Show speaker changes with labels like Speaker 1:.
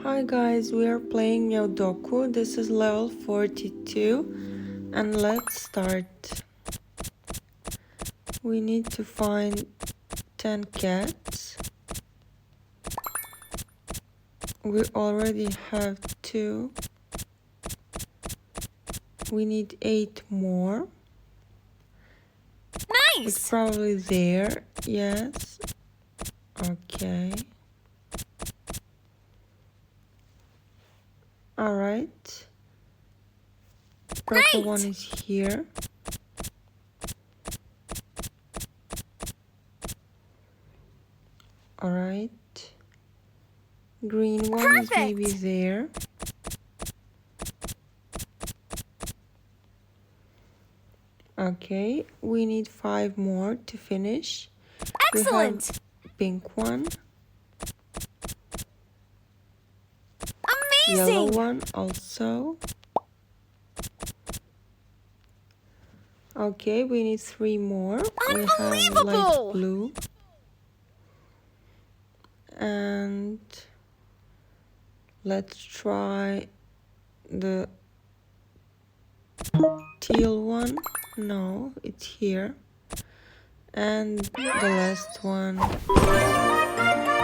Speaker 1: Hi guys, we are playing Meowdoku. This is level 42 and let's start. We need to find 10 cats. We already have 2. We need 8 more.
Speaker 2: Nice!
Speaker 1: It's probably there. Yes. Okay. Alright. Purple one is here. Alright. Green one is maybe there. Okay, we need 5 more to finish.
Speaker 2: Excellent!
Speaker 1: We have pink one.
Speaker 2: Amazing!
Speaker 1: Yellow one also. Okay, we need 3 more. We have light blue. And let's try the teal one. No, it's here. And the last one.